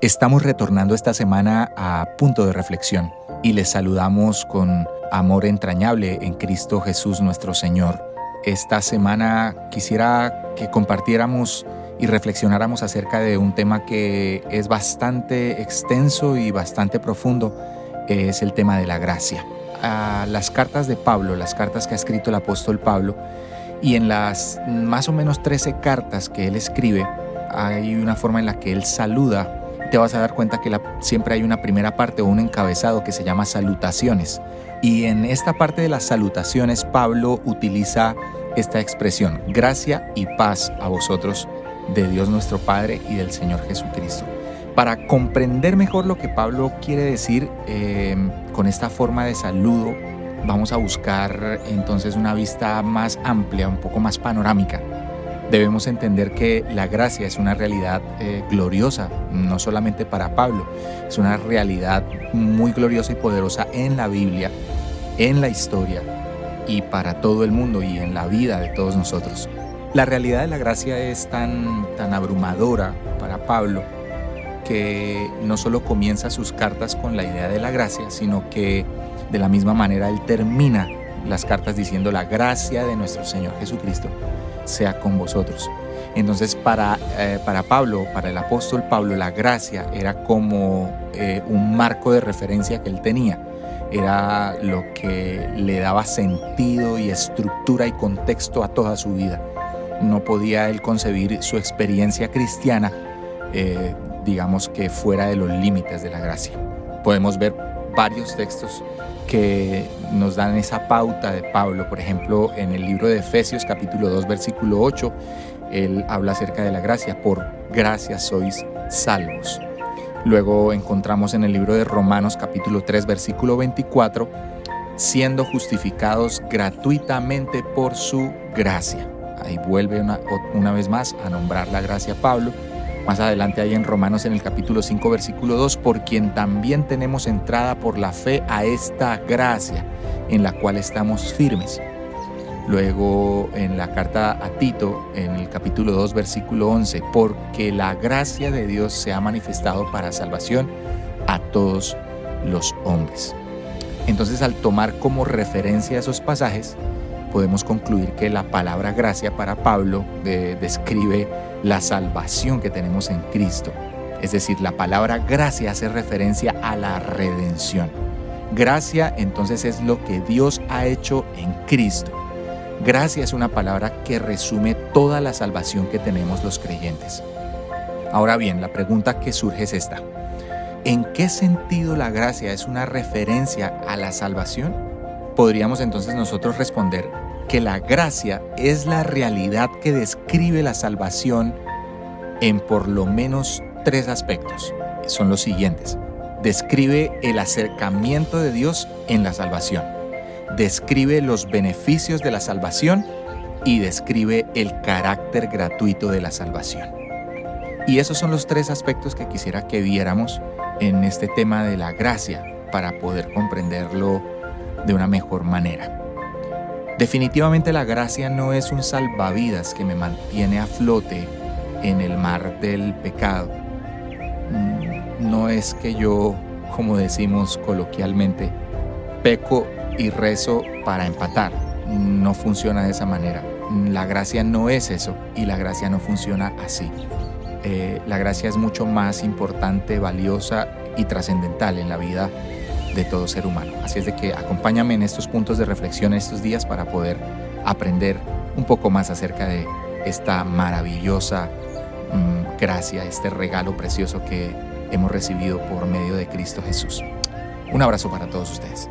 Estamos retornando esta semana a Punto de Reflexión y les saludamos con amor entrañable en Cristo Jesús nuestro Señor. Esta semana quisiera que compartiéramos y reflexionáramos acerca de un tema que es bastante extenso y bastante profundo, es el tema de la gracia. Las cartas de Pablo, las cartas que ha escrito el apóstol Pablo, y en las más o menos 13 cartas que él escribe, hay una forma en la que él saluda. Te vas a dar cuenta que siempre hay una primera parte o un encabezado que se llama salutaciones. Y en esta parte de las salutaciones, Pablo utiliza esta expresión: gracia y paz a vosotros, de Dios nuestro Padre y del Señor Jesucristo. Para comprender mejor lo que Pablo quiere decir con esta forma de saludo, vamos a buscar entonces una vista más amplia, un poco más panorámica. Debemos entender que la gracia es una realidad gloriosa, no solamente para Pablo, es una realidad muy gloriosa y poderosa en la Biblia, en la historia y para todo el mundo y en la vida de todos nosotros. La realidad de la gracia es tan abrumadora para Pablo que no solo comienza sus cartas con la idea de la gracia, sino que de la misma manera él termina las cartas diciendo: la gracia de nuestro Señor Jesucristo sea con vosotros. Entonces para Pablo, para el apóstol Pablo, la gracia era como un marco de referencia que él tenía. Era lo que le daba sentido y estructura y contexto a toda su vida. No podía él concebir su experiencia cristiana, digamos que fuera de los límites de la gracia. Podemos ver varios textos que nos dan esa pauta de Pablo. Por ejemplo, en el libro de Efesios capítulo 2 versículo 8, él habla acerca de la gracia: por gracia sois salvos. Luego encontramos en el libro de Romanos capítulo 3 versículo 24, siendo justificados gratuitamente por su gracia. Ahí vuelve una vez más a nombrar la gracia Pablo. Más adelante hay en Romanos en el capítulo 5 versículo 2, por quien también tenemos entrada por la fe a esta gracia en la cual estamos firmes. Luego en la carta a Tito en el capítulo 2 versículo 11, porque la gracia de Dios se ha manifestado para salvación a todos los hombres. Entonces, al tomar como referencia esos pasajes, podemos concluir que la palabra gracia para Pablo describe la salvación que tenemos en Cristo. Es decir, la palabra gracia hace referencia a la redención. Gracia entonces es lo que Dios ha hecho en Cristo. Gracia es una palabra que resume toda la salvación que tenemos los creyentes. Ahora bien, la pregunta que surge es esta: ¿en qué sentido la gracia es una referencia a la salvación? Podríamos entonces nosotros responder que la gracia es la realidad que describe la salvación en por lo menos 3 aspectos. Son los siguientes: describe el acercamiento de Dios en la salvación, describe los beneficios de la salvación y describe el carácter gratuito de la salvación. Y esos son los 3 aspectos que quisiera que viéramos en este tema de la gracia para poder comprenderlo de una mejor manera. Definitivamente la gracia no es un salvavidas que me mantiene a flote en el mar del pecado. No es que yo, como decimos coloquialmente, peco y rezo para empatar. No funciona de esa manera. La gracia no es eso y la gracia no funciona así. La gracia es mucho más importante, valiosa y trascendental en la vida de todo ser humano. Así es de que acompáñame en estos puntos de reflexión estos días para poder aprender un poco más acerca de esta maravillosa gracia, este regalo precioso que hemos recibido por medio de Cristo Jesús. Un abrazo para todos ustedes.